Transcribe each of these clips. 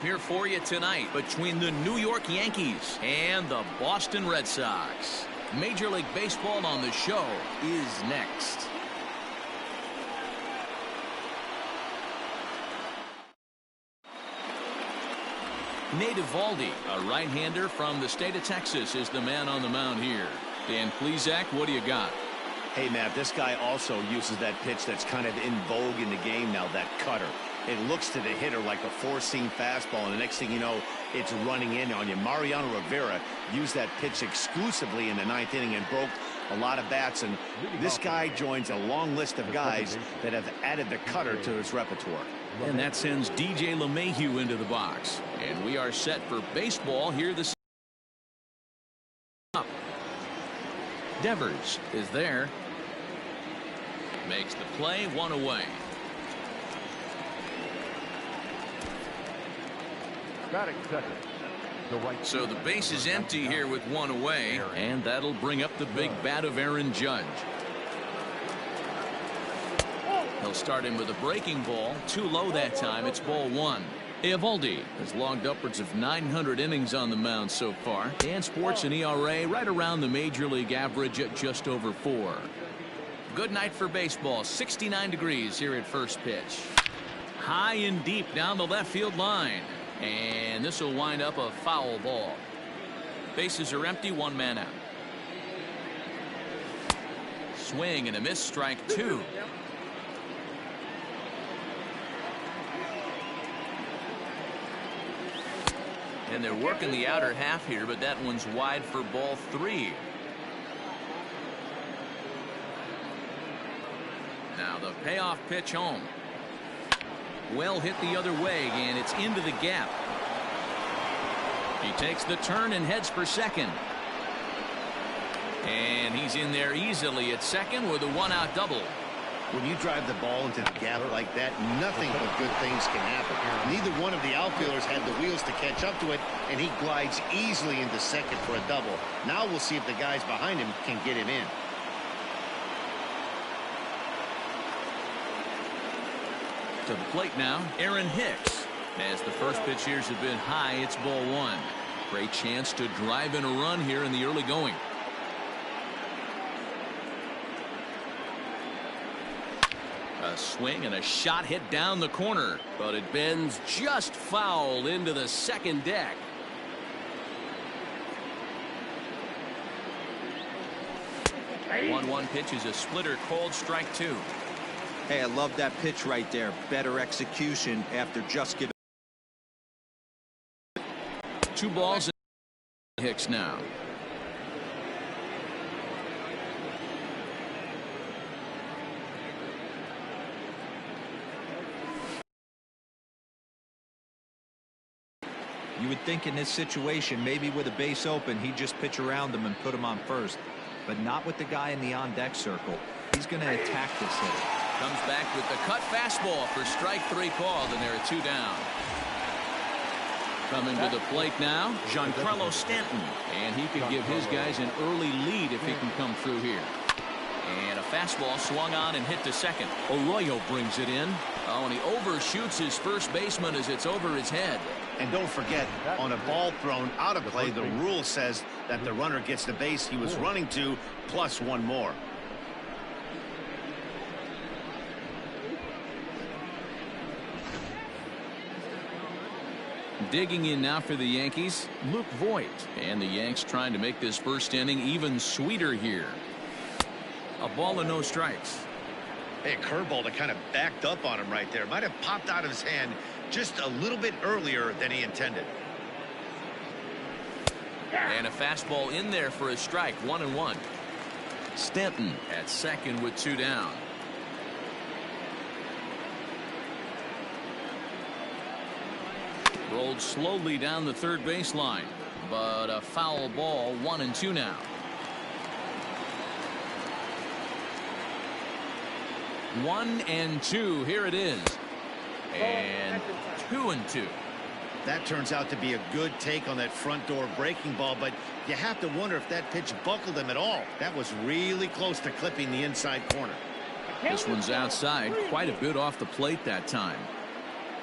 Here for you tonight between the New York Yankees and the Boston Red Sox. Major League Baseball on the show is next. Nate Eovaldi, a right-hander from the state of Texas, is the man on the mound here. Dan Plesac, what do you got? Hey, Matt, this guy also uses that pitch that's kind of in vogue in the game now, that cutter. It looks to the hitter like a four-seam fastball, and the next thing you know, it's running in on you. Mariano Rivera used that pitch exclusively in the ninth inning and broke a lot of bats, and this guy joins a long list of guys that have added the cutter to his repertoire. And that sends DJ LeMahieu into the box. And we are set for baseball here this up. Devers is there. Makes the play, one away. So the base is empty here with one away, and that'll bring up the big bat of Aaron Judge. He'll start him with a breaking ball. Too low that time. It's ball one. Eovaldi has logged upwards of 900 innings on the mound so far and sports an ERA right around the major league average at just over 4. Good night for baseball. 69 degrees here at first pitch. High and deep down the left field line. And this will wind up a foul ball. Bases are empty, one man out. Swing and a miss, strike two. And they're working the outer half here, but that one's wide for ball three. Now the payoff pitch home. Well hit the other way, and it's into the gap. He takes the turn and heads for second. And he's in there easily at second with a one-out double. When you drive the ball into the gap like that, nothing but good things can happen. Neither one of the outfielders had the wheels to catch up to it, and he glides easily into second for a double. Now we'll see if the guys behind him can get him in. To the plate now, Aaron Hicks. As the first pitch here's a bit high, it's ball one. Great chance to drive in a run here in the early going. A swing and a shot hit down the corner, but it bends just foul into the second deck. One pitch is a splitter called strike two. Hey, I love that pitch right there. Better execution after just giving. 2 balls and Hicks now. You would think in this situation, maybe with a base open, he'd just pitch around him and put him on first. But not with the guy in the on-deck circle. He's going to attack this hitter. Comes back with the cut fastball for strike three called, and there are 2 down. Coming to the plate now, Giancarlo Stanton. And he could give his guys an early lead if he can come through here. And a fastball swung on and hit to second. Arroyo brings it in. Oh, and he overshoots his first baseman as it's over his head. And don't forget, on a ball thrown out of play, the rule says that the runner gets the base he was running to, plus one more. Digging in now for the Yankees, Luke Voit. And the Yanks trying to make this first inning even sweeter here. A ball and no strikes. Hey, a curveball that kind of backed up on him right there. Might have popped out of his hand just a little bit earlier than he intended. And a fastball in there for a strike, 1-1. Stanton at second with 2 down. Rolled slowly down the third baseline, but a foul ball, 1-2 now. 1-2. Here it is. And 2-2. That turns out to be a good take on that front door breaking ball, but you have to wonder if that pitch buckled him at all. That was really close to clipping the inside corner. This one's outside, quite a bit off the plate that time.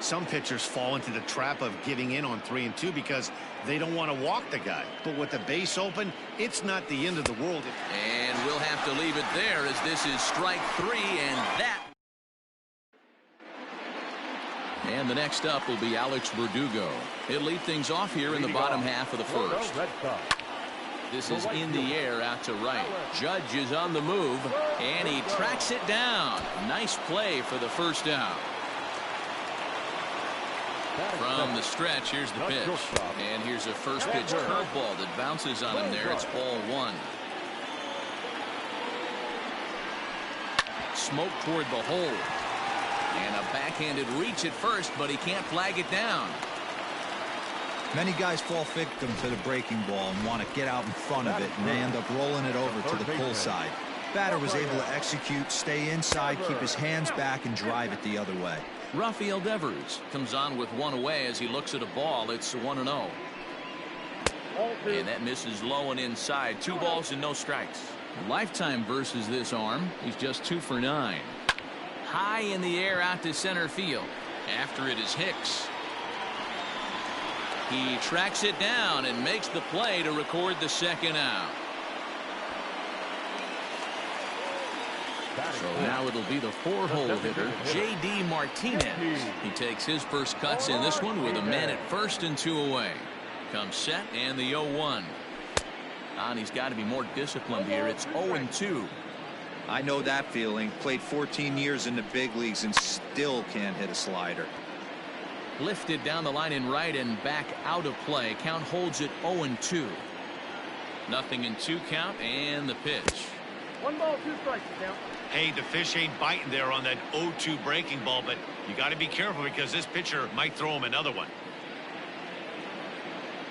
Some pitchers fall into the trap of giving in on 3-2 because they don't want to walk the guy. But with the base open, it's not the end of the world. And we'll have to leave it there as this is strike 3, and that. And the next up will be Alex Verdugo. He'll lead things off here in the bottom half of the first. This is in the air out to right. Judge is on the move, and he tracks it down. Nice play for the first out. From the stretch, here's the pitch. And here's a first pitch curveball that bounces on him there. It's ball 1. Smoke toward the hole. And a backhanded reach at first, but he can't flag it down. Many guys fall victim to the breaking ball and want to get out in front of it, and they end up rolling it over to the pull side. Batter was able to execute, stay inside, keep his hands back, and drive it the other way. Rafael Devers comes on with one away as he looks at a ball. It's 1-0. And that misses low and inside. 2 balls and no strikes. Lifetime versus this arm. He's just 2 for 9. High in the air out to center field. After it is Hicks. He tracks it down and makes the play to record the second out. So now it'll be the 4-hole hitter, J.D. Martinez. He takes his first cuts in this one with a man at first and 2 away. Comes set and the 0-1. And he's got to be more disciplined here. It's 0-2. I know that feeling. Played 14 years in the big leagues and still can't hit a slider. Lifted down the line in right and back out of play. Count holds it 0-2. 0-2 count and the pitch. 1 ball, 2 strikes. Count. Hey, the fish ain't biting there on that 0-2 breaking ball, but you got to be careful because this pitcher might throw him another one.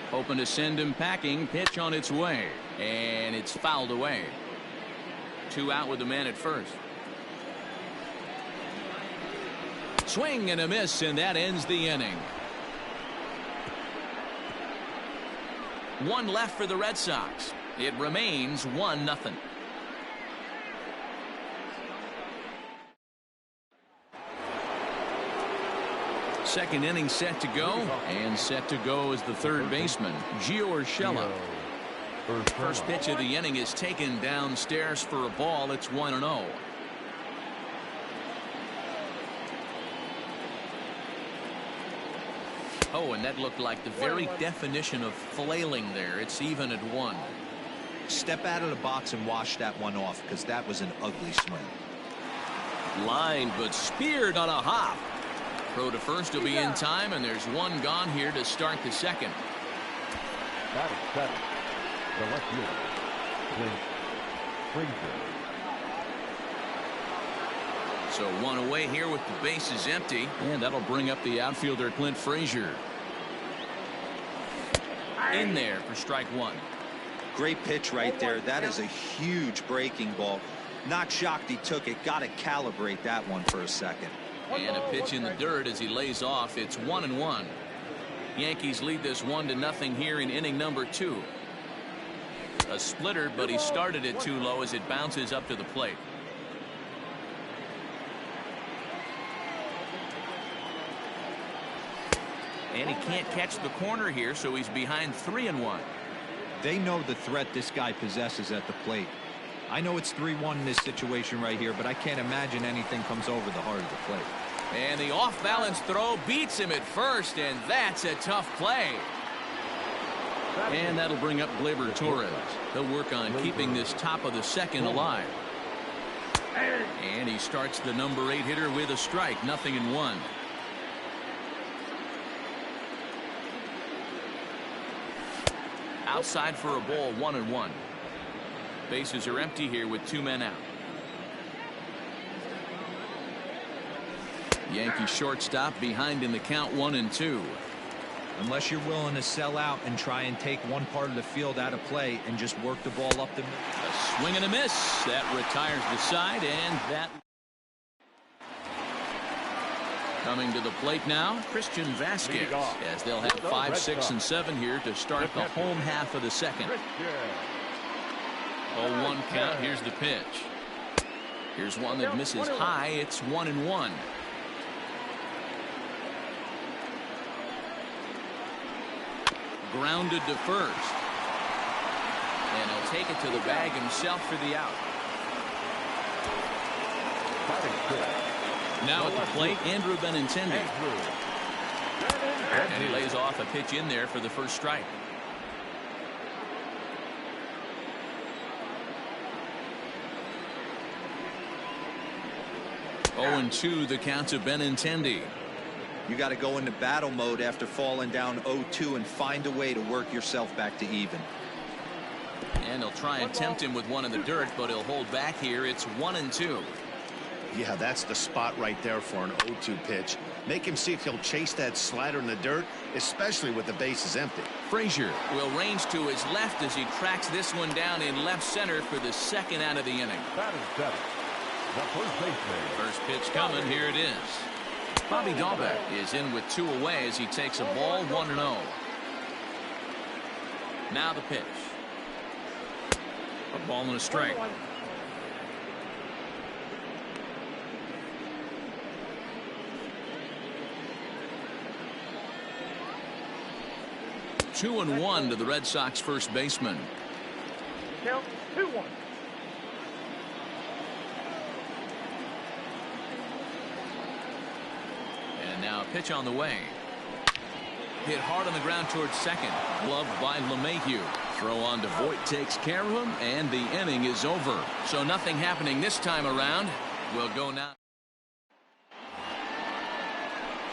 Hoping to send him packing. Pitch on its way, and it's fouled away. 2 out with the man at first. Swing and a miss, and that ends the inning. 1 left for the Red Sox. It remains 1-0. Second inning set to go, and set to go is the third baseman, Gio Urshela. First pitch of the inning is taken downstairs for a ball. It's 1-0. Oh, and that looked like the very definition of flailing there. It's even at 1. Step out of the box and wash that one off, because that was an ugly swing. Line, but speared on a hop. Throw to first will be in time, and there's 1 gone here to start the second. That is 7. The left fielder, Clint Frazier. So 1 away here with the bases empty, and that'll bring up the outfielder Clint Frazier. In there for strike 1. Great pitch right there. That is a huge breaking ball. Not shocked he took it. Got to calibrate that one for a second. And a pitch in the dirt as he lays off. It's 1-1. Yankees lead this 1-0 here in inning number 2. A splitter, but he started it too low as it bounces up to the plate. And he can't catch the corner here, so he's behind 3-1. They know the threat this guy possesses at the plate. I know it's 3-1 in this situation right here, but I can't imagine anything comes over the heart of the plate. And the off-balance throw beats him at first, and that's a tough play. And that'll bring up Gleyber Torres. He'll work on keeping this top of the second alive. And he starts the number 8 hitter with a strike. 0-1. Outside for a ball, 1-1. Bases are empty here with 2 men out. Yankee shortstop behind in the count, 1-2. Unless you're willing to sell out and try and take one part of the field out of play and just work the ball up the middle. A swing and a miss. That retires the side, and that. Coming to the plate now, Christian Vasquez, as they'll have 5, 6, and 7 here to start the home half of the second. 0-1 count. Here's the pitch. Here's one that misses high. It's 1-1. grounded to first. And he'll take it to the bag himself for the out. Now at the plate, Andrew Benintendi. And he lays off a pitch in there for the first strike. 0-2 the count to Benintendi. You got to go into battle mode after falling down 0-2 and find a way to work yourself back to even. And he'll try and tempt him with one in the dirt, but he'll hold back here. It's 1-2. Yeah, that's the spot right there for an 0-2 pitch. Make him see if he'll chase that slider in the dirt, especially with the bases empty. Frazier will range to his left as he tracks this one down in left center for the second out of the inning. The first baseman. First pitch coming. Here it is. Bobby Dahlbeck is in with 2 away as he takes a ball 1-0. Now the pitch. A ball and a strike. 2-1 to the Red Sox first baseman. Count 2-1. And now a pitch on the way. Hit hard on the ground towards second. Gloved by LeMahieu. Throw on to Voit takes care of him, and the inning is over. So nothing happening this time around. We'll go now.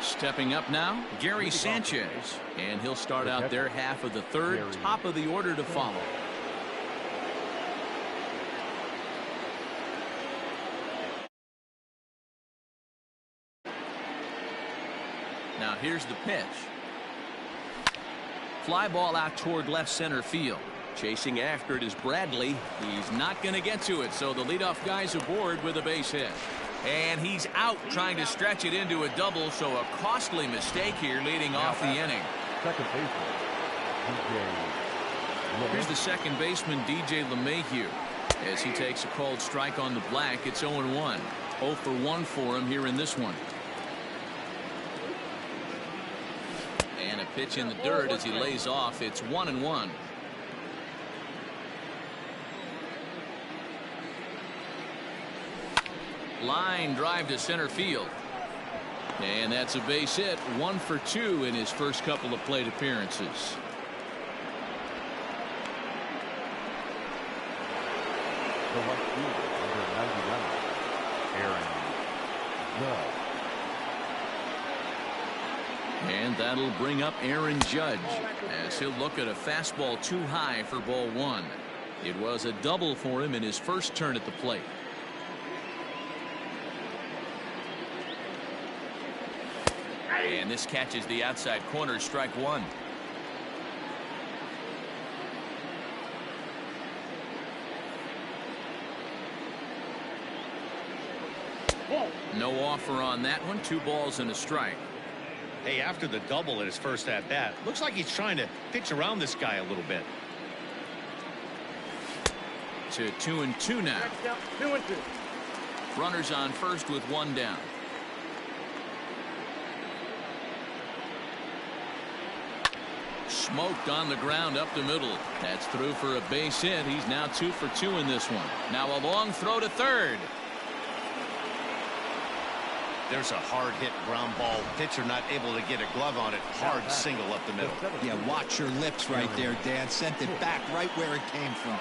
Stepping up now, Gary Sanchez, and he'll start out their half of the third. Top of the order to follow. Now here's the pitch. Fly ball out toward left center field. Chasing after it is Bradley. He's not going to get to it, so the leadoff guy's aboard with a base hit. And he's out trying to stretch it into a double, so a costly mistake here leading off the inning. Second baseman. Here's the second baseman, DJ LeMahieu, as he takes a called strike on the black. It's 0-1. 0 for 1 for him here in this one. And a pitch in the dirt as he lays off. It's 1-1. Line drive to center field. And that's a base hit. 1 for 2 in his first couple of plate appearances. The left fielder, number 99, Aaron Judge. And that'll bring up Aaron Judge as he'll look at a fastball too high for ball 1. It was a double for him in his first turn at the plate. And this catches the outside corner, strike 1. No offer on that one. 2 balls and a strike. Hey, after the double at his first at bat, looks like he's trying to pitch around this guy a little bit. To 2-2 now. 2-2. Runners on first with 1 down. Smoked on the ground up the middle. That's through for a base hit. He's now 2 for 2 in this one. Now a long throw to third. There's a hard hit ground ball. Pitcher not able to get a glove on it. Hard single up the middle. Yeah, watch your lips right there, Dan. Sent it back right where it came from.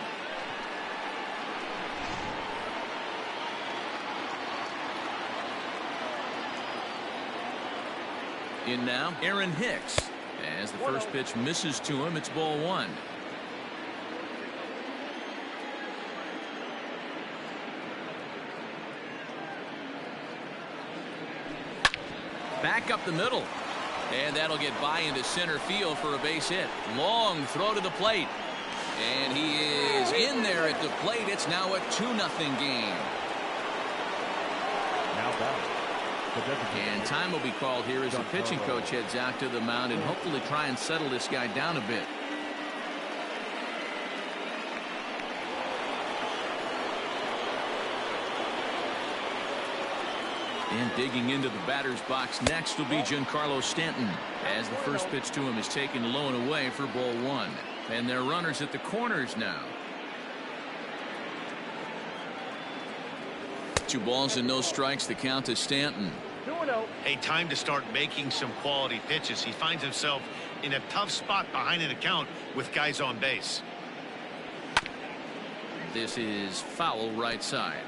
In now, Aaron Hicks. As the first pitch misses to him, it's ball 1. Back up the middle. And that'll get by into center field for a base hit. Long throw to the plate. And he is in there at the plate. It's now a 2-0 game. Now back. And time will be called here as the pitching coach heads out to the mound and hopefully try and settle this guy down a bit. And digging into the batter's box next will be Giancarlo Stanton, as the first pitch to him is taken low and away for ball one. And their runners at the corners now. 2 balls and no strikes. The count to Stanton. 2-0. Hey, time to start making some quality pitches. He finds himself in a tough spot behind an account with guys on base. This is foul right side.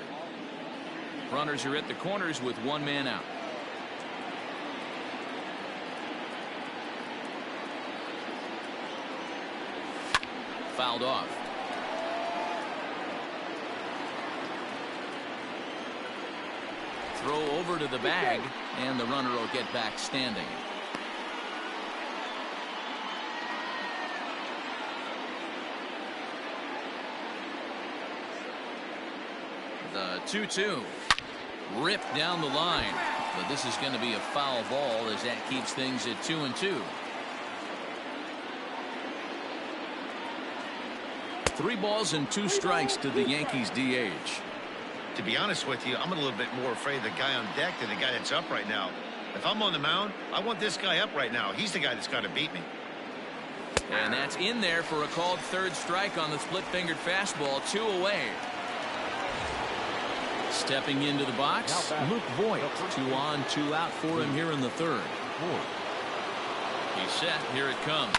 Runners are at the corners with 1 man out. Fouled off. Throw over to the bag, and the runner will get back standing. The 2-2. Ripped down the line, but this is going to be a foul ball as that keeps things at 2-2. 3 balls and 2 strikes to the Yankees DH. To be honest with you, I'm a little bit more afraid of the guy on deck than the guy that's up right now. If I'm on the mound, I want this guy up right now. He's the guy that's got to beat me. And that's in there for a called 3rd strike on the split-fingered fastball. 2 away. Stepping into the box, Luke Voigt. 2 on, 2 out for him here in the 3rd. He's set. Here it comes.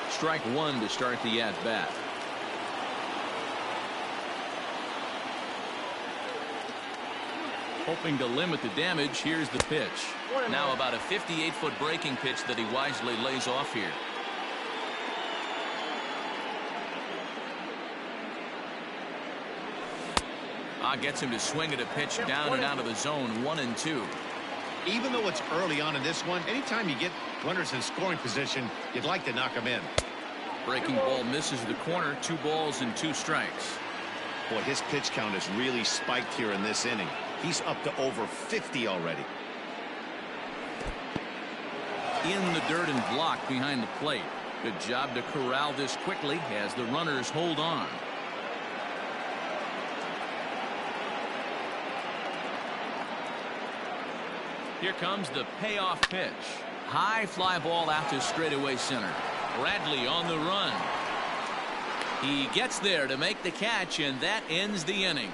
Strike 1 to start the at-bat. Hoping to limit the damage. Here's the pitch. Now about a 58-foot breaking pitch that he wisely lays off here. Gets him to swing at a pitch down and out of the zone. 1-2. Even though it's early on in this one, anytime you get runners in scoring position, you'd like to knock them in. Breaking ball misses the corner. 2 balls and 2 strikes. Boy, his pitch count has really spiked here in this inning. He's up to over 50 already. In the dirt and blocked behind the plate. Good job to corral this quickly as the runners hold on. Here comes the payoff pitch. High fly ball out to straightaway center. Bradley on the run. He gets there to make the catch, and that ends the inning.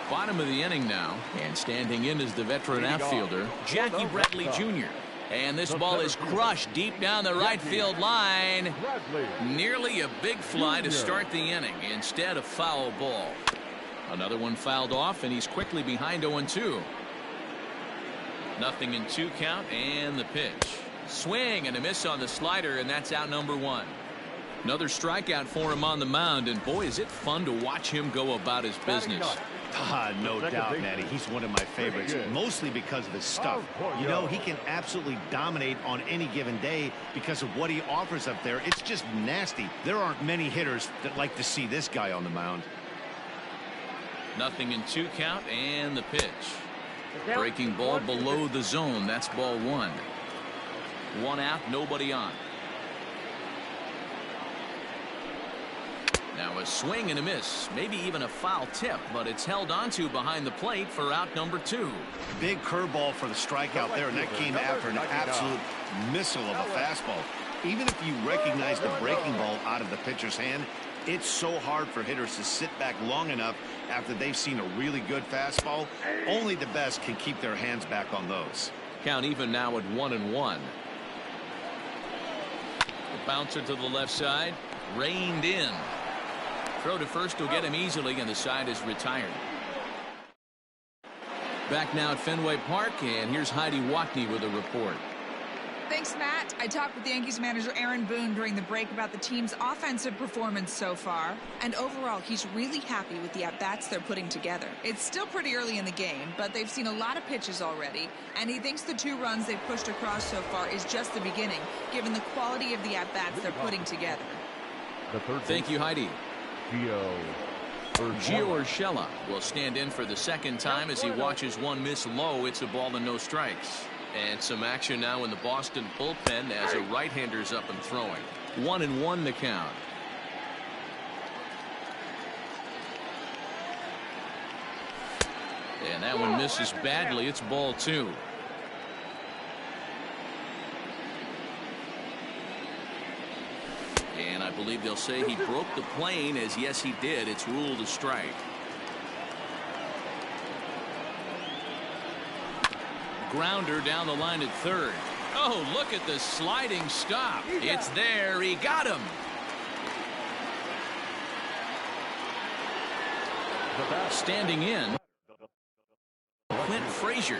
Bottom of the inning now, and standing in is the veteran outfielder, Jackie Bradley Jr. And this ball is crushed deep down the right field line. Nearly a big fly to start the inning. Instead, a foul ball. Another one fouled off, and he's quickly behind 0-2. 0-2 count, and the pitch. Swing and a miss on the slider, and that's out number 1. Another strikeout for him on the mound, and boy, is it fun to watch him go about his business. No doubt, Matty. He's one of my favorites, mostly because of his stuff. You know, he can absolutely dominate on any given day because of what he offers up there. It's just nasty. There aren't many hitters that like to see this guy on the mound. 0-2 count, and the pitch. Breaking ball below the zone. That's ball 1. 1 out, nobody on. Now a swing and a miss, maybe even a foul tip, but it's held onto behind the plate for out number 2. Big curveball for the strikeout there, and that came after an absolute missile of a fastball. Even if you recognize the breaking ball out of the pitcher's hand, it's so hard for hitters to sit back long enough after they've seen a really good fastball. Only the best can keep their hands back on those. Count even now at 1-1. The bouncer to the left side, reined in. Throw to first will get him easily, and the side is retired. Back now at Fenway Park, and here's Heidi Watney with a report. Thanks, Matt. I talked with Yankees manager Aaron Boone during the break about the team's offensive performance so far, and overall he's really happy with the at-bats they're putting together. It's still pretty early in the game, but they've seen a lot of pitches already, and he thinks the 2 runs they've pushed across so far is just the beginning, given the quality of the at-bats they're putting together. Thank you, Heidi. Gio Urshela will stand in for the 2nd time as he watches one miss low. It's a ball and no strikes. And some action now in the Boston bullpen as a right-hander's up and throwing. 1-1 the count. And that one misses badly. It's ball 2. And I believe they'll say he broke the plane, as yes he did. It's ruled a strike. Grounder down the line at third. Oh, look at the sliding stop. It's there. He got him. Standing in, Clint Frazier.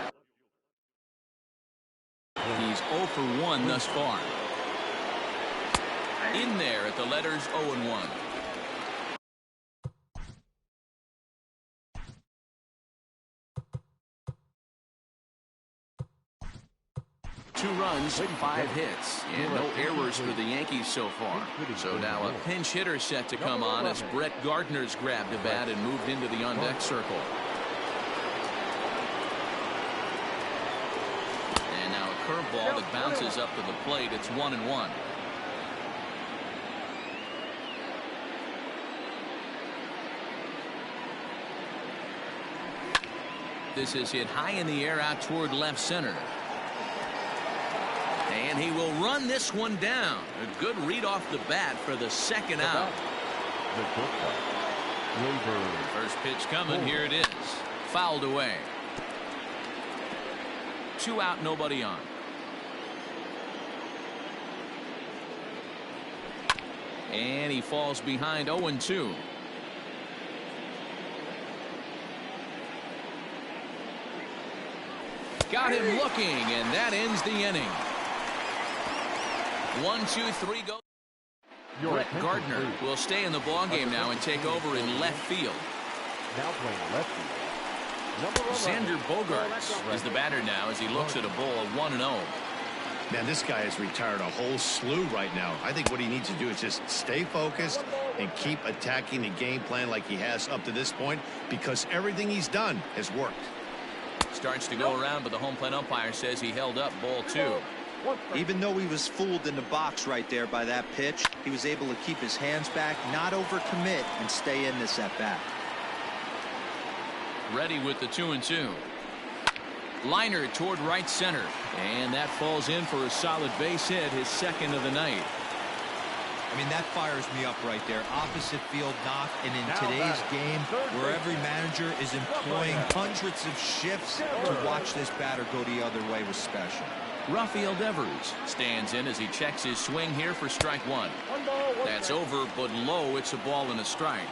He's 0 for 1 thus far. In there at the letters 0-1. Two runs, 5 hits, and no errors for the Yankees so far. So now a pinch hitter set to come on as Brett Gardner's grabbed a bat and moved into the on-deck circle. And now a curveball that bounces up to the plate. It's 1-1. This is hit high in the air out toward left center. And he will run this one down. A good read off the bat for the second out. First pitch coming. Here it is. Fouled away. 2 out, nobody on. And he falls behind 0-2. Got him looking, and that ends the inning. 1, 2, 3, go. Brett Gardner will stay in the ballgame now and take over in left field. Now playing left field. Xander Bogaerts is the batter now as he looks at a ball of 1-0. Man, this guy has retired a whole slew right now. I think what he needs to do is just stay focused and keep attacking the game plan like he has up to this point, because everything he's done has worked. Starts to go around, but the home plate umpire says he held up ball 2. Even though he was fooled in the box right there by that pitch, he was able to keep his hands back, not overcommit, and stay in this at bat. Ready with the 2-2. Liner toward right center, and that falls in for a solid base hit, his second of the night. I mean, that fires me up right there. Opposite field knock, and in today's game, where every manager is employing hundreds of shifts, to watch this batter go the other way was special. Rafael Devers stands in as he checks his swing here for strike 1. That's over, but low. It's a ball and a strike.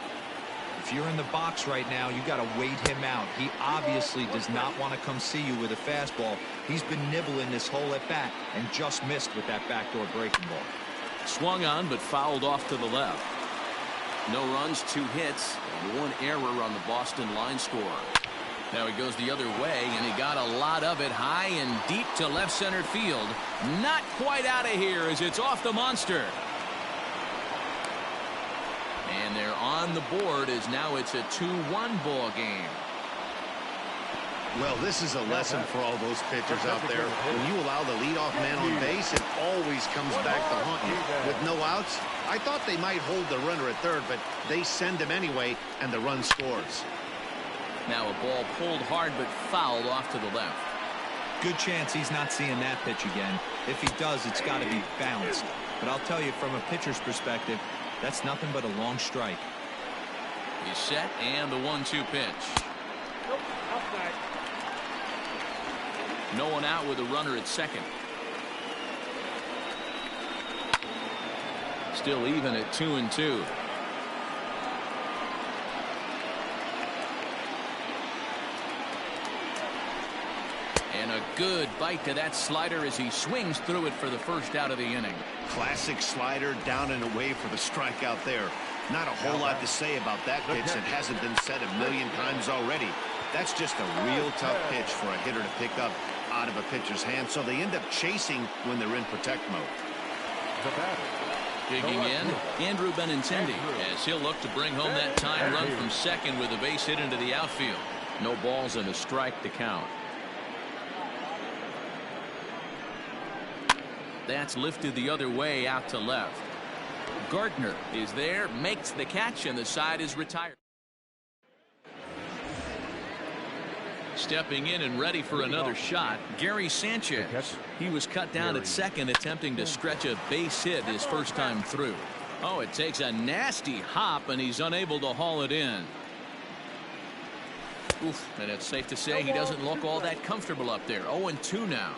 If you're in the box right now, you got to wait him out. He obviously does not want to come see you with a fastball. He's been nibbling this whole at bat and just missed with that backdoor breaking ball. Swung on, but fouled off to the left. No runs, 2 hits, and 1 error on the Boston line score. Now he goes the other way, and he got a lot of it high and deep to left center field. Not quite out of here as it's off the monster. And they're on the board as now it's a 2-1 ball game. Well, this is a lesson for all those pitchers out there. When you allow the leadoff man on base, it always comes back to haunt you. With no outs, I thought they might hold the runner at third, but they send him anyway, and the run scores. Now a ball pulled hard but fouled off to the left. Good chance he's not seeing that pitch again. If he does, it's got to be bounced. But I'll tell you, from a pitcher's perspective, that's nothing but a long strike. He's set, and the 1-2 pitch. No one out with a runner at second. Still even at 2-2. And a good bite to that slider as he swings through it for the first out of the inning. Classic slider, down and away for the strikeout there. Not a whole lot to say about that pitch that hasn't been said a million times already. That's just a real tough pitch for a hitter to pick up out of a pitcher's hand, so they end up chasing when they're in protect mode. Digging in, Andrew Benintendi, as he'll look to bring home that tying run from second with a base hit into the outfield. No balls and a strike to count. That's lifted the other way out to left. Gardner is there, makes the catch, and the side is retired. Stepping in and ready for another shot, Gary Sanchez. He was cut down at second, attempting to stretch a base hit his first time through. Oh, it takes a nasty hop, and he's unable to haul it in. Oof, and it's safe to say he doesn't look all that comfortable up there. 0-2 now.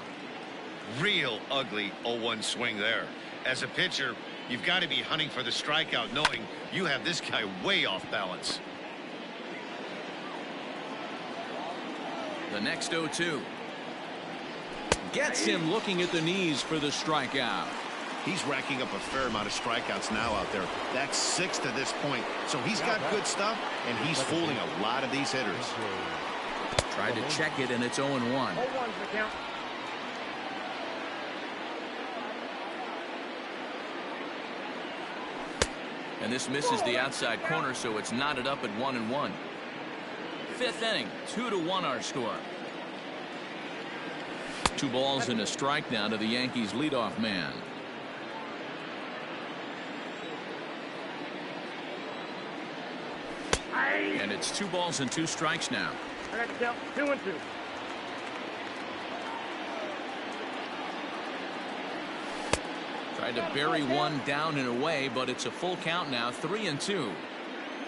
Real ugly 0-1 swing there. As a pitcher, you've got to be hunting for the strikeout, knowing you have this guy way off balance. The next 0-2. Gets him looking at the knees for the strikeout. He's racking up a fair amount of strikeouts now out there. That's 6 to this point. So he's got good stuff, and he's fooling a lot of these hitters. Tried to check it, and it's 0-1. And this misses the outside corner, so it's knotted up at 1-1. Fifth inning, 2-1 our score. 2 balls and a strike now to the Yankees leadoff man. And it's 2 balls and 2 strikes now. 2-2. Tried to bury one down and away, but it's a full count now. 3-2.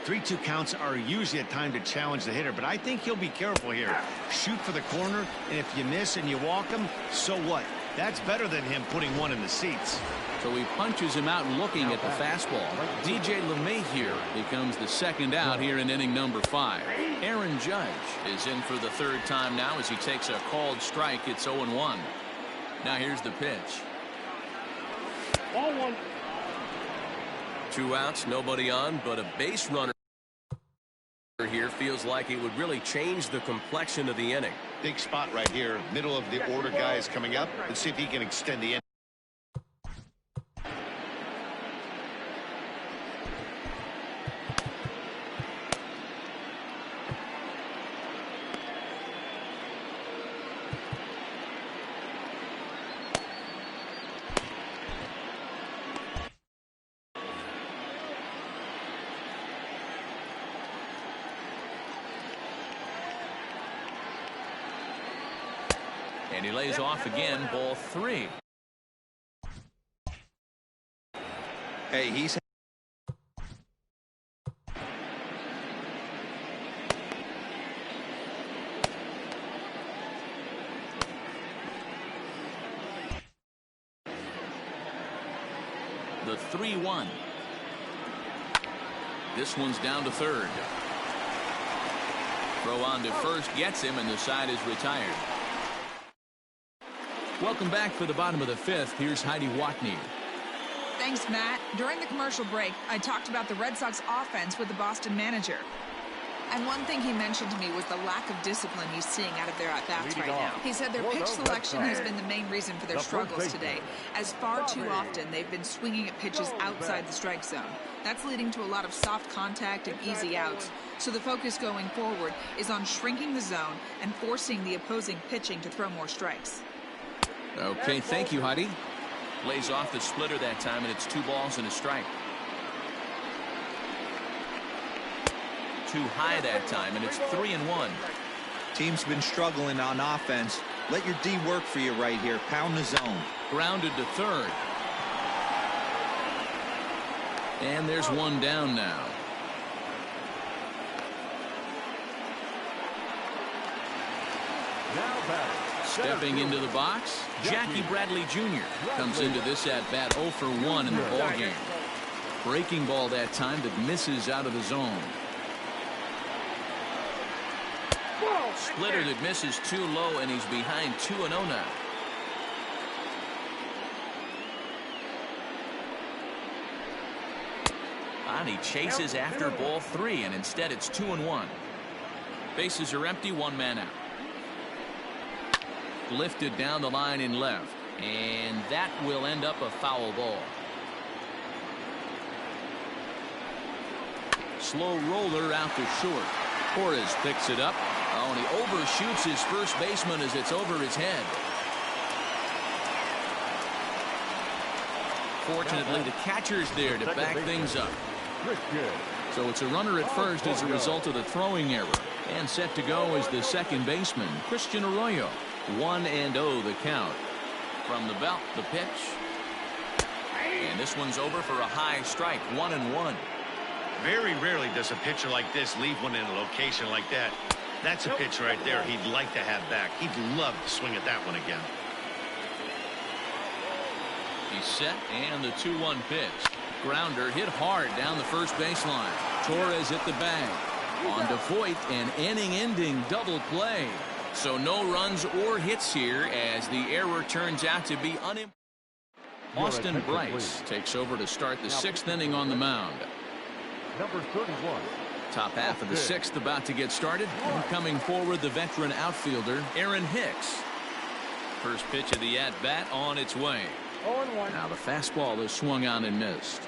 3-2 counts are usually a time to challenge the hitter, but I think he'll be careful here. Shoot for the corner, and if you miss and you walk him, so what? That's better than him putting one in the seats. So he punches him out looking at the fastball. DJ LeMahieu becomes the second out here in inning number 5. Aaron Judge is in for the 3rd time now as he takes a called strike. It's 0-1. Now here's the pitch. 1-1. 2 outs, nobody on, but a base runner here feels like it would really change the complexion of the inning. Big spot right here. Middle of the order guys coming up. Let's see if he can extend the inning. And he lays off again, ball 3. Hey, he's the 3-1. This one's down to 3rd. Throw on to first gets him, and the side is retired. Welcome back for the bottom of the 5th. Here's Heidi Watney. Thanks, Matt. During the commercial break, I talked about the Red Sox offense with the Boston manager. And one thing he mentioned to me was the lack of discipline he's seeing out of their at-bats right now. He said their pitch selection has been the main reason for their struggles today, as far too often they've been swinging at pitches outside the strike zone. That's leading to a lot of soft contact and easy outs. So the focus going forward is on shrinking the zone and forcing the opposing pitching to throw more strikes. Okay, thank you, Heidi. Lays off the splitter that time, and it's 2 balls and a strike. Too high that time, and it's 3-1. team's been struggling on offense. Let your D work for you right here. Pound the zone. Grounded to 3rd. And there's one down now. Stepping into the box, Jackie Bradley Jr. comes into this at-bat 0 for 1 in the ballgame. Breaking ball that time that misses out of the zone. Splitter that misses too low, and he's behind 2-0 now. And he chases after ball 3, and instead it's 2-1. Bases are empty, 1 man out. Lifted down the line in left, and that will end up a foul ball. Slow roller out to short. Torres picks it up. Oh, and he overshoots his first baseman as it's over his head. Fortunately, the catcher's there to back things up. So it's a runner at first as a result of the throwing error. And set to go is the second baseman, Christian Arroyo. 1-0 the count. From the belt, the pitch. And this one's over for a high strike, 1-1. Very rarely does a pitcher like this leave one in a location like that. That's a pitch right there he'd like to have back. He'd love to swing at that one again. He's set, and the 2-1 pitch. Grounder hit hard down the first baseline. Torres at the bag. On to Voit, an inning-ending double play. So no runs or hits here as the error turns out to be unimportant. Austin Bryce takes over to start the 6th inning on the mound. Number 31. Top half of the 6th about to get started. And coming forward, the veteran outfielder, Aaron Hicks. First pitch of the at-bat on its way. Now the fastball is swung on and missed.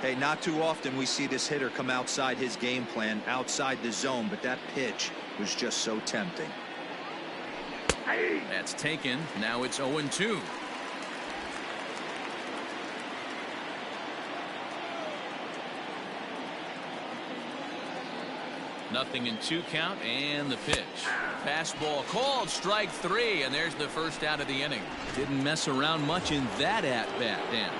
Hey, not too often we see this hitter come outside his game plan, outside the zone, but that pitch was just so tempting. That's taken. Now it's 0-2. Nothing in 2 count, and the pitch. Fastball called, strike 3, and there's the first out of the inning. Didn't mess around much in that at-bat, Dan.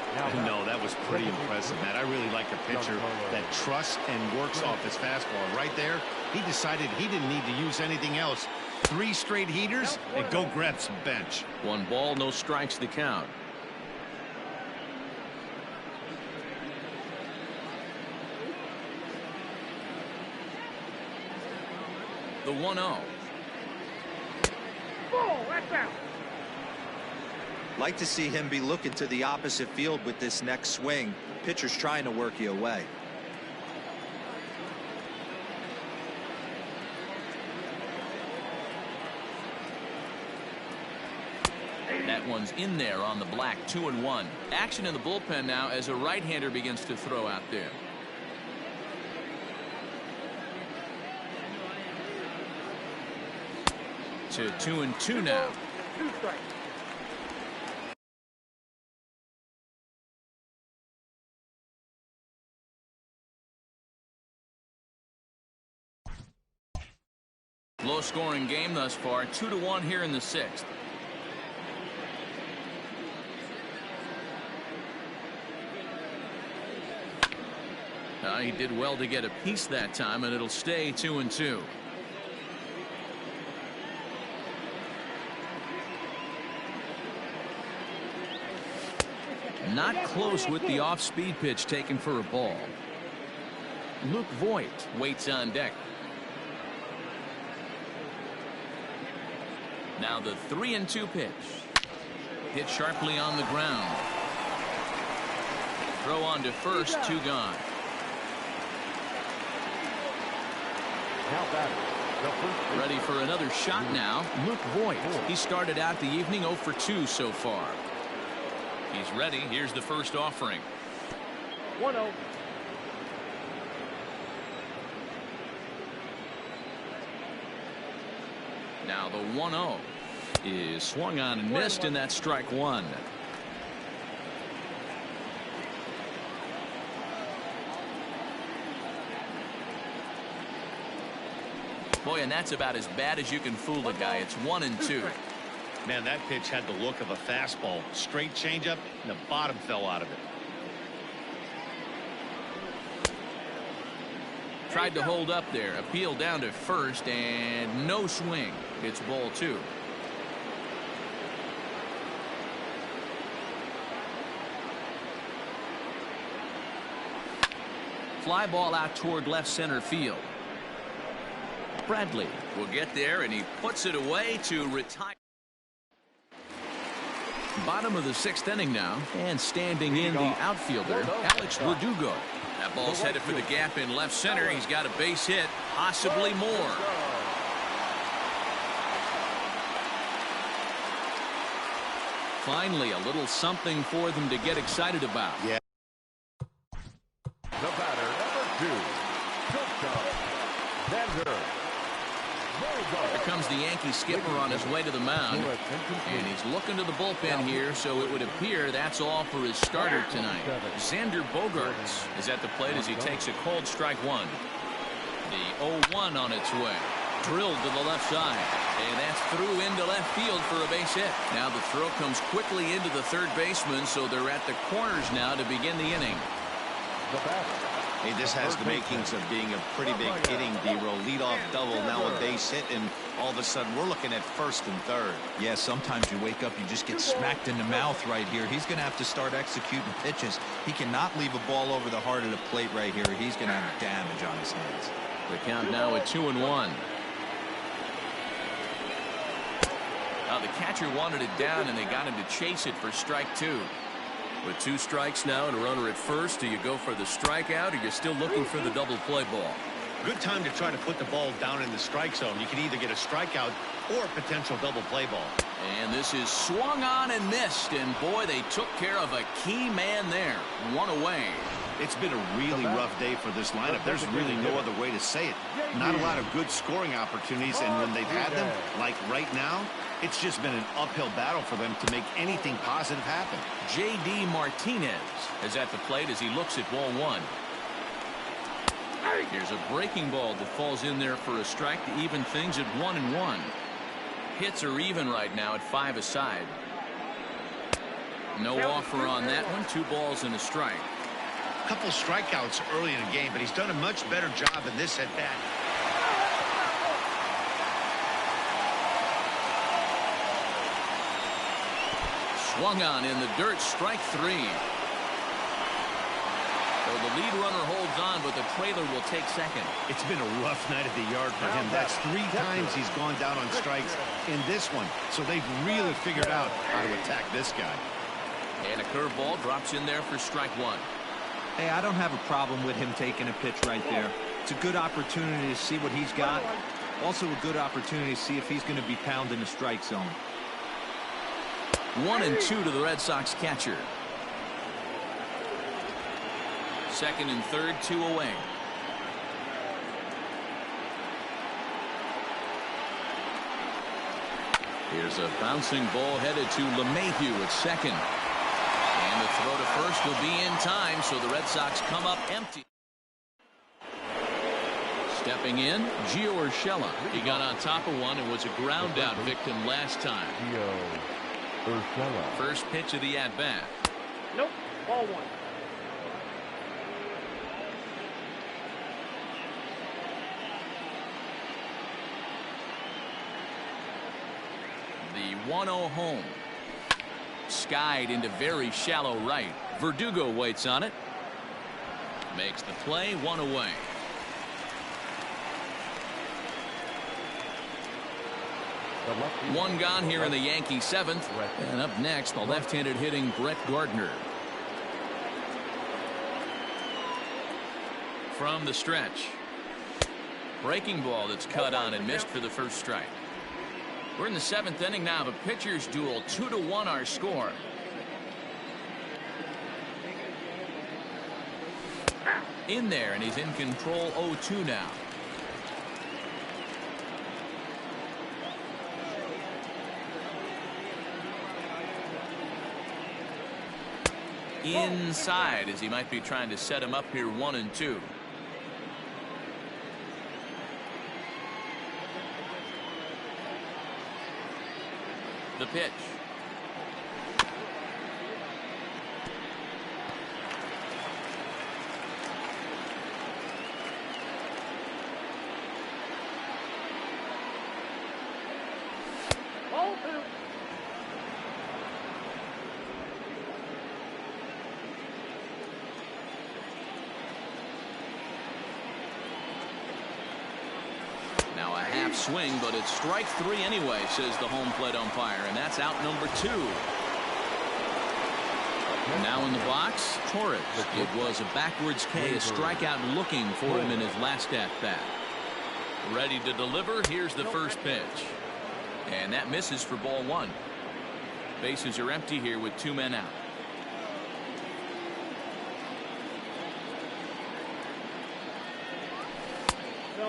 No, that was pretty impressive, Matt. I really like a pitcher that trusts and works off his fastball. Right there, he decided he didn't need to use anything else. 3 straight heaters, and go grab some bench. 1 ball, no strikes the count. The 1-0. Like to see him be looking to the opposite field with this next swing. Pitcher's trying to work you away. That one's in there on the black. 2-1. Action in the bullpen now as a right-hander begins to throw out there. To 2-2 now. Low scoring game thus far. 2-1 here in the 6th. He did well to get a piece that time, and it'll stay 2-2. Not close with the off-speed pitch taken for a ball. Luke Voit waits on deck. Now the 3-2 pitch. Hit sharply on the ground. Throw on to first, 2 gone. Ready for another shot now. Luke Voit. He started out the evening 0 for 2 so far. He's ready. Here's the first offering. 1-0. Now the 1-0 is swung on and missed, and that's strike 1. Boy, and that's about as bad as you can fool a guy. It's 1-2. Man, that pitch had the look of a fastball. Straight changeup, and the bottom fell out of it. Tried to hold up there. Appeal down to first, and no swing. It's ball 2. Fly ball out toward left center field. Bradley will get there, and he puts it away to retire. Bottom of the 6th inning now, and standing in the outfielder, Alex Verdugo. That ball's headed for the gap in left center. He's got a base hit, possibly more. Finally, a little something for them to get excited about. Yeah. The batter, number 2. Here comes the Yankee skipper on his way to the mound, and he's looking to the bullpen here, so it would appear that's all for his starter tonight. Xander Bogaerts is at the plate as he takes a cold strike 1. The 0-1 on its way. Drilled to the left side. And that's through into left field for a base hit. Now the throw comes quickly into the third baseman, so they're at the corners now to begin the inning. Hey, this has the makings of being a pretty big inning, D-roll. Leadoff double, now a base hit, and all of a sudden we're looking at first and third. Yeah, sometimes you wake up, you just get smacked in the mouth right here. He's going to have to start executing pitches. He cannot leave a ball over the heart of the plate right here. He's going to have damage on his hands. The count now at 2-1. Now the catcher wanted it down, and they got him to chase it for strike 2. With 2 strikes now and a runner at first, do you go for the strikeout, or you're still looking for the double play ball? Good time to try to put the ball down in the strike zone. You can either get a strikeout or a potential double play ball. And this is swung on and missed, and boy, they took care of a key man there. 1 away. It's been a really rough day for this lineup. There's really no other way to say it. Not a lot of good scoring opportunities, and when they've had them, like right now, it's just been an uphill battle for them to make anything positive happen. J.D. Martinez is at the plate as he looks at ball 1. Here's a breaking ball that falls in there for a strike to even things at 1-1. Hits are even right now at 5 aside. No offer on that one. 2 balls and a strike. A couple strikeouts early in the game, but he's done a much better job in this at bat. Swung on in the dirt, strike 3. So the lead runner holds on, but the trailer will take second. It's been a rough night at the yard for him. That's 3 times he's gone down on strikes in this one. So they've really figured out how to attack this guy. And a curveball drops in there for strike 1. Hey, I don't have a problem with him taking a pitch right there. It's a good opportunity to see what he's got. Also a good opportunity to see if he's going to be pounding the strike zone. 1-2 to the Red Sox catcher. Second and third, 2 away. Here's a bouncing ball headed to LeMahieu at second. And the throw to first will be in time, so the Red Sox come up empty. Stepping in, Gio Urshela. He got on top of one and was a ground out victim last time. First pitch of the at-bat. Nope, ball 1. The 1-0 home. Skied into very shallow right. Verdugo waits on it. Makes the play, 1 away. One gone here in the Yankee 7th. And up next, the left-handed hitting Brett Gardner. From the stretch. Breaking ball that's cut on and missed for the first strike. We're in the 7th inning now of a pitcher's duel. 2-1 our score. In there, and he's in control. 0-2 now. Inside, as he might be trying to set him up here. 1-2. The pitch. Ball 2. Now a half swing, but it's strike 3 anyway, says the home plate umpire, and that's out number 2. Now in the box, Torres. It was a backwards K, a strikeout looking for him in his last at-bat. Ready to deliver. Here's the first pitch. And that misses for ball 1. Bases are empty here with 2 men out.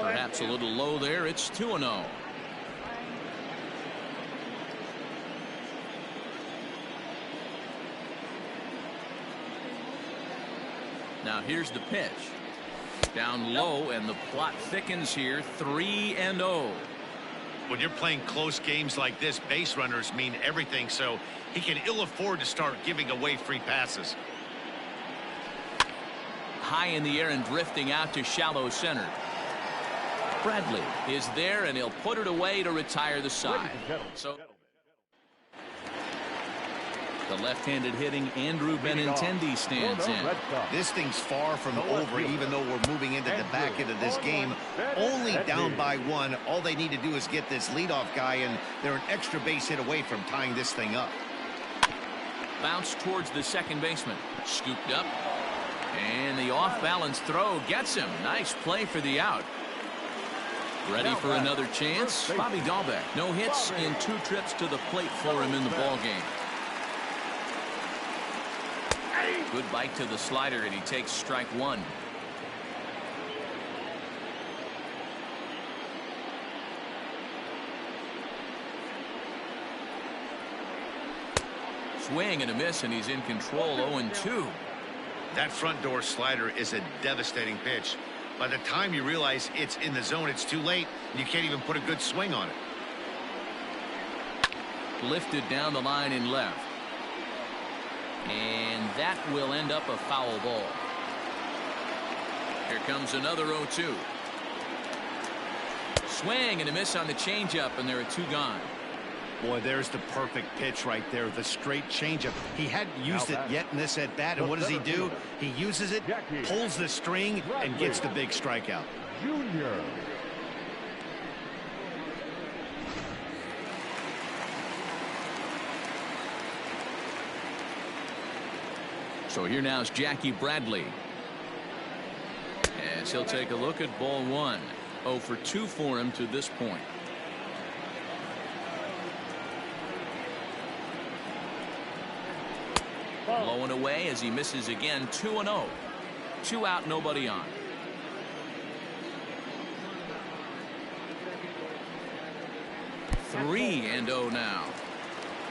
Perhaps a little low there. It's 2-0. Now here's the pitch. Down low, and the plot thickens here. 3-0. When you're playing close games like this, base runners mean everything, so he can ill afford to start giving away free passes. High in the air and drifting out to shallow center. Bradley is there, and he'll put it away to retire the side. So the left-handed hitting Andrew Benintendi stands in. This thing's far from over, even though we're moving into the back end of this game. Only down by 1. All they need to do is get this leadoff guy, and they're an extra base hit away from tying this thing up. Bounce towards the second baseman. Scooped up. And the off-balance throw gets him. Nice play for the out. Ready for another chance. Bobby Dahlbeck. No hits in 2 trips to the plate for him in the ball game. Good bite to the slider, and he takes strike 1. Swing and a miss, and he's in control. 0-2. That front door slider is a devastating pitch. By the time you realize it's in the zone, it's too late, and you can't even put a good swing on it. Lifted down the line in left. And that will end up a foul ball. Here comes another 0-2. Swing and a miss on the changeup, and there are 2 gone. Boy, there's the perfect pitch right there, the straight changeup. He hadn't used it yet in this at-bat, and what does he do? He uses it, pulls the string, and gets the big strikeout. Junior. So here now is Jackie Bradley. As he'll take a look at ball 1. 0 for 2 for him to this point. Blowing away as he misses again. 2-0. 2 out, nobody on. Three and 0 now.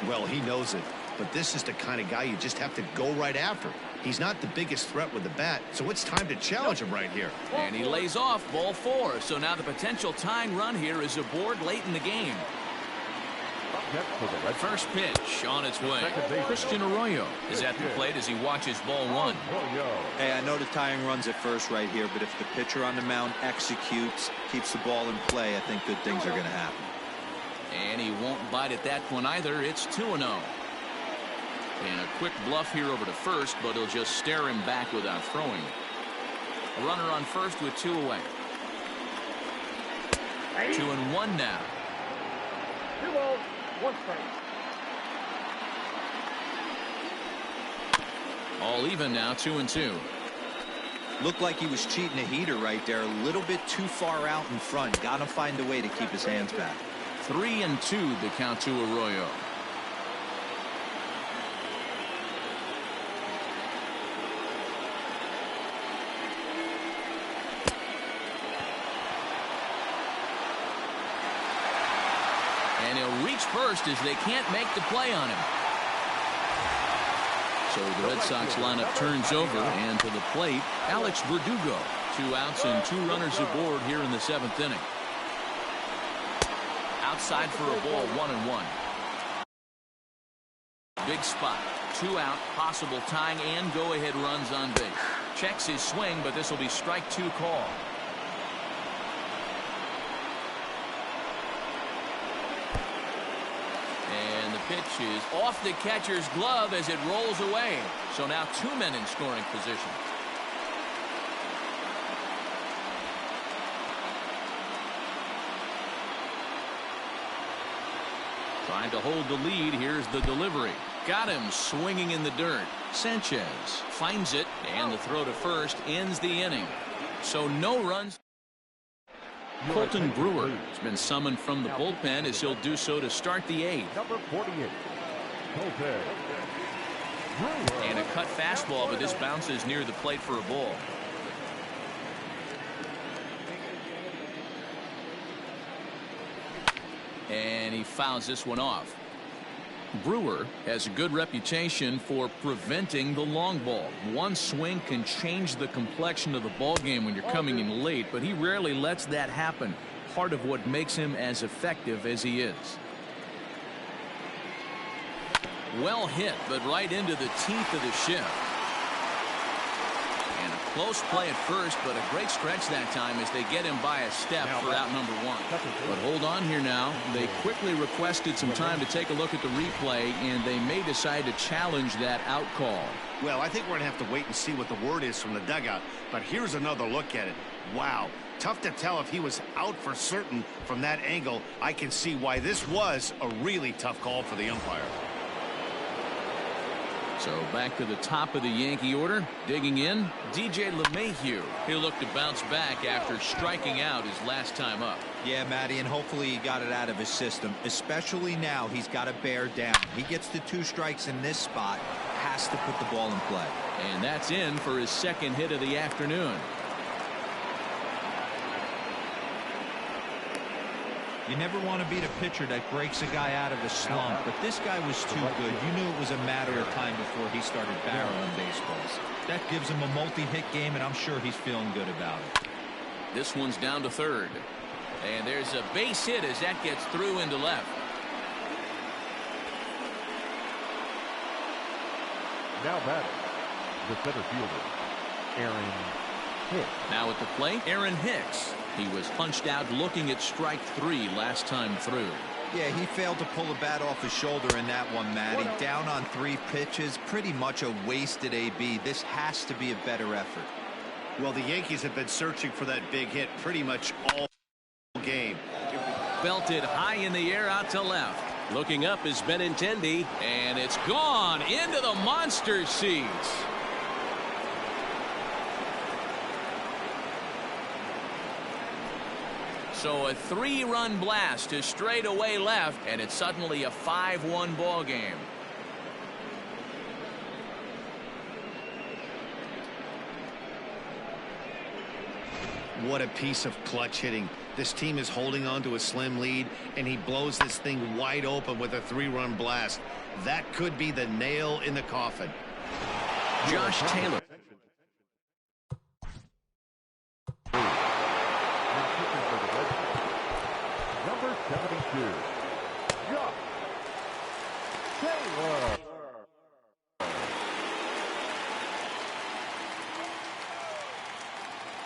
Well, he knows it, but this is the kind of guy you just have to go right after. He's not the biggest threat with the bat, so it's time to challenge him right here. And he lays off ball 4. So now the potential tying run here is aboard late in the game. First pitch on its way. Christian Arroyo is at the plate as he watches ball 1. Hey, I know the tying runs at first right here, but if the pitcher on the mound executes, keeps the ball in play, I think good things are going to happen. And he won't bite at that one either. It's 2-0. And a quick bluff here over to first, but he'll just stare him back without throwing. A runner on first with 2 away. 2-1 now. 2 balls, 1 strike. All even now, 2-2. Looked like he was cheating a heater right there, a little bit too far out in front. Got to find a way to keep his hands back. 3-2 the count to Arroyo. And he'll reach first as they can't make the play on him. So the Red Sox lineup turns over, and to the plate, Alex Verdugo. 2 outs and 2 runners aboard here in the 7th inning. Outside for a ball, 1-1. Big spot. 2 out, possible tying and go-ahead runs on base. Checks his swing, but this will be strike 2 call. And the pitch is off the catcher's glove as it rolls away. So now 2 men in scoring position. Trying to hold the lead. Here's the delivery. Got him swinging in the dirt. Sanchez finds it, and the throw to first ends the inning. So no runs. Colton Brewer has been summoned from the bullpen as he'll do so to start the 8th. Number 48. Colton Brewer. And a cut fastball, but this bounces near the plate for a ball. And he fouls this one off. Brewer has a good reputation for preventing the long ball. One swing can change the complexion of the ball game when you're coming in late, but he rarely lets that happen. Part of what makes him as effective as he is. Well hit, but right into the teeth of the shift. And a close play at first, but a great stretch that time as they get him by a step for out number one. But hold on here now. They quickly requested some time to take a look at the replay, and they may decide to challenge that out call. Well, I think we're going to have to wait and see what the word is from the dugout. But here's another look at it. Wow. Tough to tell if he was out for certain from that angle. I can see why this was a really tough call for the umpire. So back to the top of the Yankee order. Digging in, DJ LeMahieu. He'll look to bounce back after striking out his last time up. Yeah, Matty, and hopefully he got it out of his system. Especially now, he's got to bear down. He gets the 2 strikes in this spot, has to put the ball in play. And that's in for his second hit of the afternoon. You never want to beat a pitcher that breaks a guy out of a slump, but this guy was too good. You knew it was a matter of time before he started barreling baseballs. That gives him a multi-hit game, and I'm sure he's feeling good about it. This one's down to third. And there's a base hit as that gets through into left. Now batting, the center fielder, Aaron Hicks. Now at the plate, Aaron Hicks. He was punched out looking at strike 3 last time through. Yeah, he failed to pull the bat off his shoulder in that one, Matty. Down on 3 pitches, pretty much a wasted AB. This has to be a better effort. Well, the Yankees have been searching for that big hit pretty much all game. Belted high in the air out to left. Looking up is Benintendi, and it's gone into the monster seats. So a 3-run blast to straightaway left, and it's suddenly a 5-1 ball game. What a piece of clutch hitting. This team is holding on to a slim lead, and he blows this thing wide open with a 3-run blast. That could be the nail in the coffin. Josh Taylor. Number 72, Josh Taylor.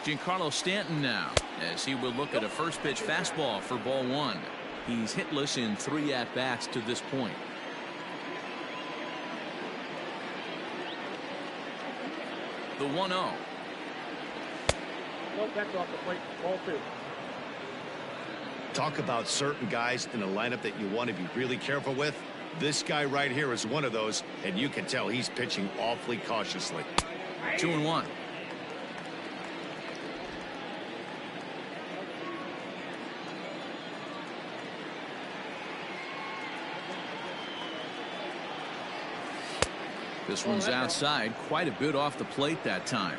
Giancarlo Stanton now, as he will look at a first pitch fastball for ball 1. He's hitless in 3 at-bats to this point. The 1-0. No, that's off the plate. Ball 2. Talk about certain guys in a lineup that you want to be really careful with. This guy right here is one of those, and you can tell he's pitching awfully cautiously. 2-1. This one's outside, quite a bit off the plate that time.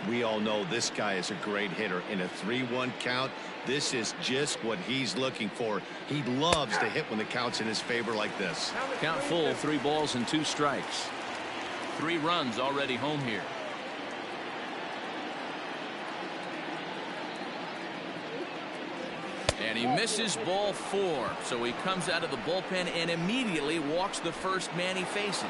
We all know this guy is a great hitter. In a 3-1 count, this is just what he's looking for. He loves to hit when the count's in his favor like this. Count full, 3 balls and 2 strikes. 3 runs already home here. And he misses ball 4, so he comes out of the bullpen and immediately walks the first man he faces.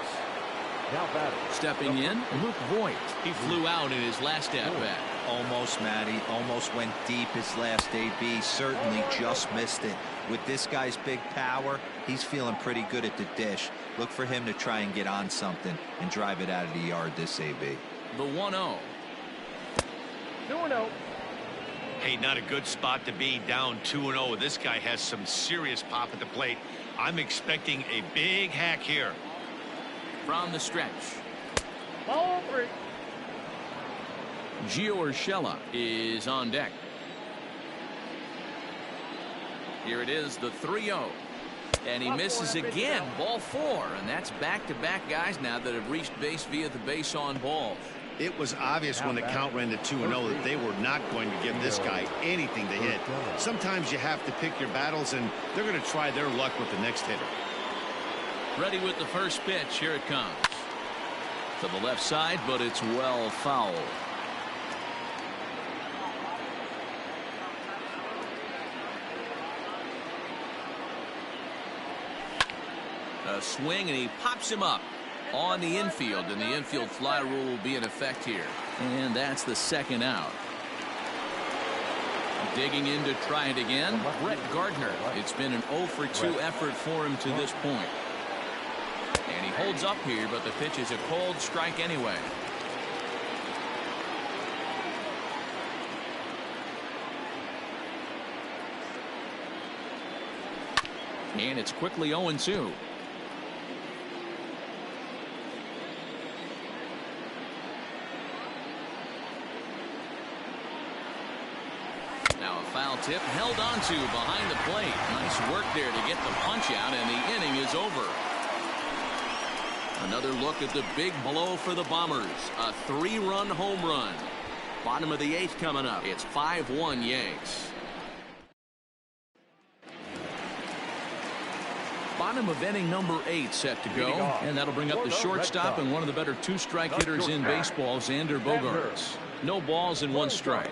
Now batting. Stepping in, Luke Voigt. He flew out in his last at-bat. Almost, Matty. Almost went deep his last AB. Certainly just missed it. With this guy's big power, he's feeling pretty good at the dish. Look for him to try and get on something and drive it out of the yard this AB. The 1-0. 2-0. Hey, not a good spot to be, down 2-0. This guy has some serious pop at the plate. I'm expecting a big hack here. From the stretch. Ball 3. Gio Urshela is on deck. Here it is, the 3-0. And he misses again, ball 4. And that's back-to-back guys now that have reached base via the base on ball. It was obvious when the count ran to 2-0 that they were not going to give this guy anything to hit. Sometimes you have to pick your battles, and they're going to try their luck with the next hitter. Ready with the first pitch. Here it comes. To the left side, but it's well fouled. A swing, and he pops him up on the infield, and the infield fly rule will be in effect here. And that's the second out. Digging in to try it again, Brett Gardner. It's been an 0 for 2 effort for him to this point. And he holds up here, but the pitch is a cold strike anyway. And it's quickly 0-2. Now a foul tip held onto behind the plate. Nice work there to get the punch out, and the inning is over. Another look at the big blow for the Bombers. A 3-run home run. Bottom of the 8th coming up. It's 5-1 Yanks. Bottom of inning number 8 set to go, and that'll bring up the shortstop and one of the better 2-strike hitters in baseball, Xander Bogaerts. No balls and 1 strike.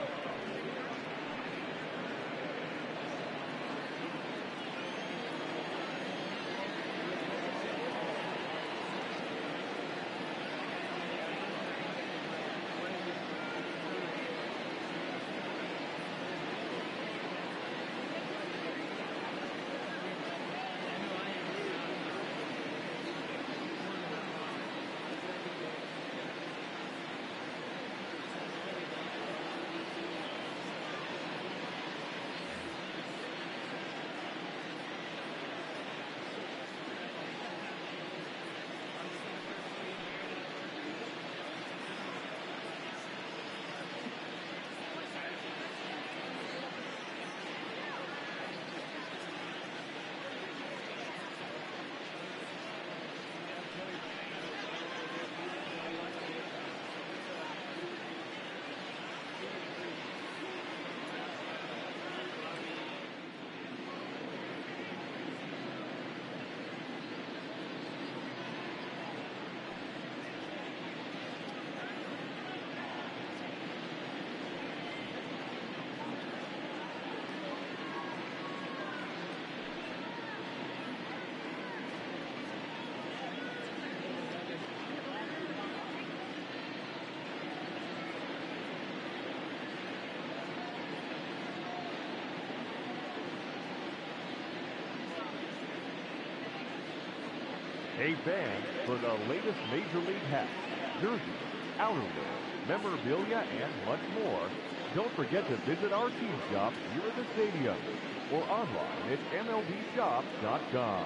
Hey fans, for the latest Major League hats, jerseys, outerwear, memorabilia, and much more, don't forget to visit our team shop here at the stadium or online at MLBshop.com.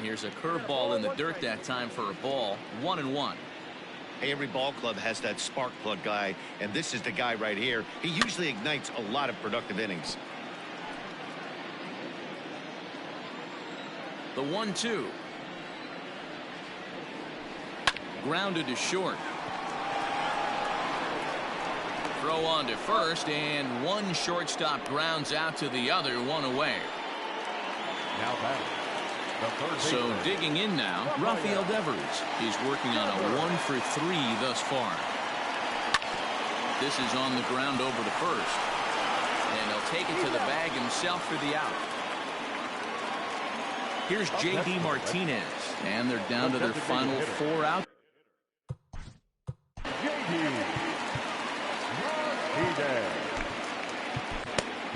here's a curveball in the dirt that time for a ball. 1-1. Hey, every ball club has that spark plug guy, and this is the guy right here. He usually ignites a lot of productive innings. The 1-2. Grounded to short. Throw on to first, and one shortstop grounds out to the other, one away. Now batting, the third So baseman. digging in now, Rafael Devers. He's working on a 1-for-3 thus far. This is on the ground over to first. And he'll take it to the bag himself for the out. Here's J.D. Martinez. And they're down to their final 4 out.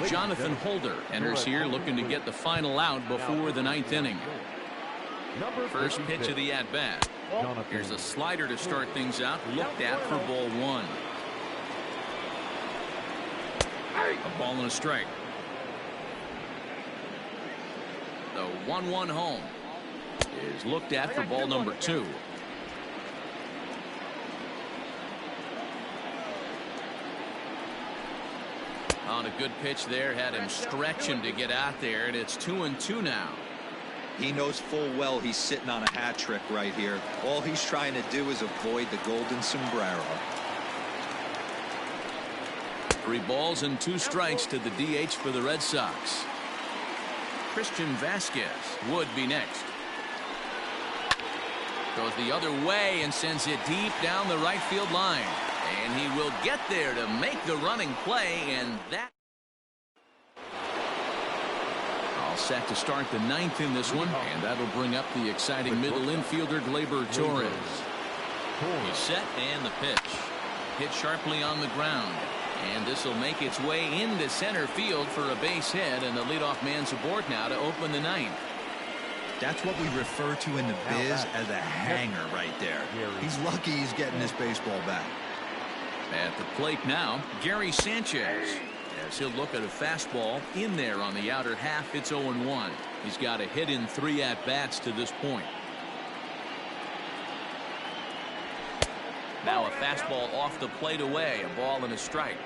Jonathan Holder enters here looking to get the final out before the 9th inning. First pitch of the at-bat. Here's a slider to start things out, looked at for ball 1. A ball and a strike. The 1-1 home is looked at for ball number 2. On a good pitch there, had him stretching to get out there, and it's 2-2 now. He knows full well he's sitting on a hat trick right here. All he's trying to do is avoid the golden sombrero. 3 balls and 2 strikes to the DH for the Red Sox. Christian Vasquez would be next. Goes the other way and sends it deep down the right field line. And he will get there to make the running play, and that all set to start the 9th in this one, and that'll bring up the exciting middle infielder Gleyber Torres. He's set, and the pitch hit sharply on the ground, and this will make its way into center field for a base hit, and the leadoff man's aboard now to open the 9th. That's what we refer to in the biz as a hanger right there. He's lucky he's getting his baseball back. At the plate now, Gary Sanchez, as he'll look at a fastball in there on the outer half. It's 0-1. He's got a hit in 3 at-bats to this point. Now a fastball off the plate away, a ball and a strike.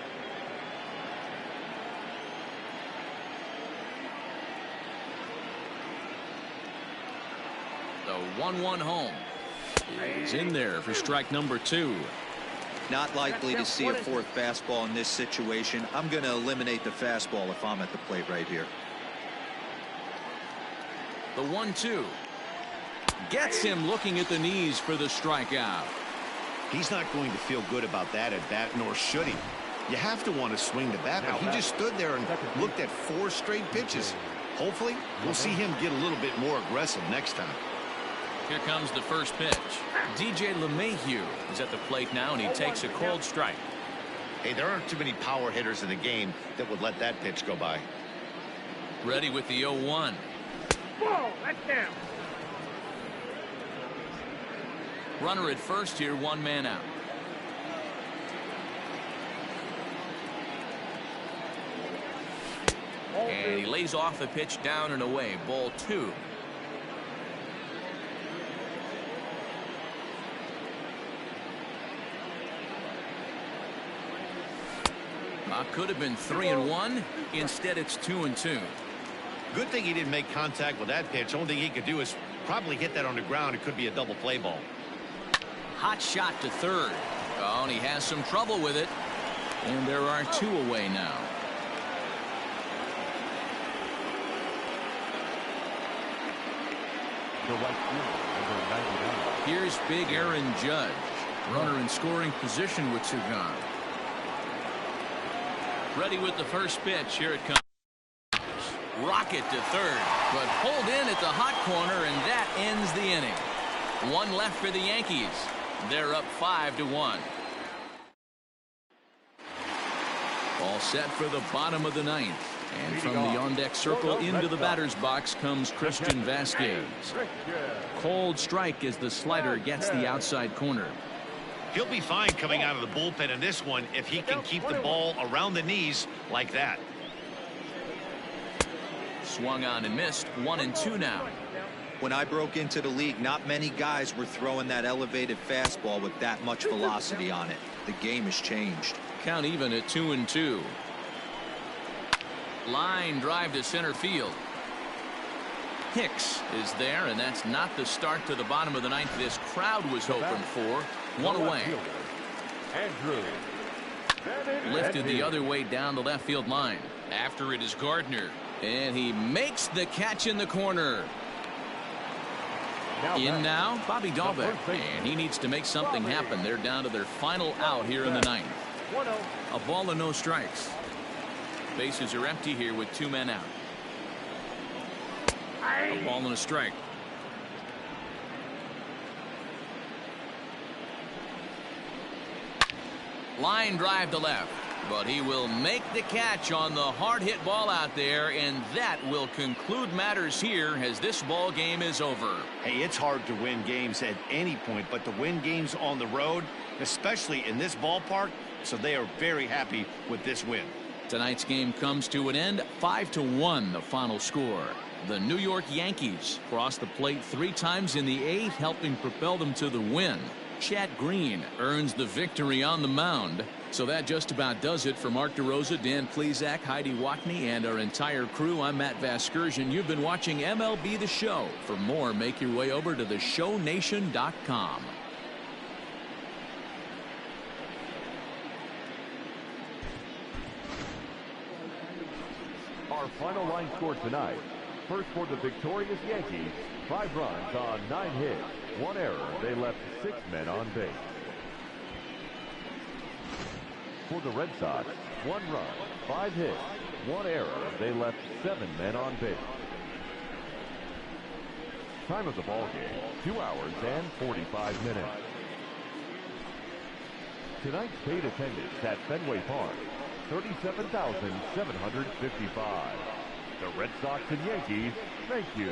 The 1-1 home is in there for strike number 2. Not likely to see a 4th fastball in this situation. I'm going to eliminate the fastball if I'm at the plate right here. The 1-2 gets him looking at the knees for the strikeout. He's not going to feel good about that at bat, nor should he. You have to want to swing the bat, but he just stood there and looked at 4 straight pitches. Hopefully, we'll see him get a little bit more aggressive next time. Here comes the first pitch. DJ LeMahieu is at the plate now, and he takes a cold strike. Hey, there aren't too many power hitters in the game that would let that pitch go by. Ready with the 0-1. Whoa, that's down. Runner at first here, 1 man out. And he lays off the pitch down and away. Ball 2. Could have been 3-1. Instead, it's 2-2. Good thing he didn't make contact with that pitch. Only thing he could do is probably hit that on the ground. It could be a double play ball. Hot shot to third. Oh, and he has some trouble with it. And there are 2 away now. The right fielder, number 99. Here's big Aaron Judge. Runner in scoring position with 2 gone. Ready with the first pitch. Here it comes. Rocket to third, but pulled in at the hot corner, and that ends the inning. 1 left for the Yankees. They're up 5-1. All set for the bottom of the 9th. And from the on-deck circle into the batter's box comes Christian Vasquez. Cold strike as the slider gets the outside corner. He'll be fine coming out of the bullpen in this one if he can keep the ball around the knees like that. Swung on and missed. 1-2 now. When I broke into the league, not many guys were throwing that elevated fastball with that much velocity on it. The game has changed. Count even at 2-2. Line drive to center field. Hicks is there, and that's not the start to the bottom of the ninth this crowd was hoping for. One away. Andrew. Lifted the other way down the left field line. After it is Gardner, and he makes the catch in the corner. In now, Bobby Dahlbeck, and he needs to make something happen. They're down to their final out here in the ninth. A ball and no strikes. Bases are empty here with 2 men out. A ball and a strike. Line drive to left, but he will make the catch on the hard hit ball out there, and that will conclude matters here as this ball game is over. Hey, it's hard to win games at any point, but to win games on the road, especially in this ballpark, so they are very happy with this win. Tonight's game comes to an end, 5-1 the final score. The New York Yankees crossed the plate 3 times in the 8th, helping propel them to the win. Chad Green earns the victory on the mound. So that just about does it for Mark DeRosa, Dan Plesac, Heidi Watney, and our entire crew. I'm Matt Vasgersian. You've been watching MLB The Show. For more, make your way over to theshownation.com. Our final line score tonight. First for the victorious Yankees, 5 runs on 9 hits, 1 error. They left 6 men on base. For the Red Sox, 1 run, 5 hits, 1 error. They left 7 men on base. Time of the ball game, 2 hours and 45 minutes. Tonight's paid attendance at Fenway Park, 37,755. The Red Sox and Yankees, thank you.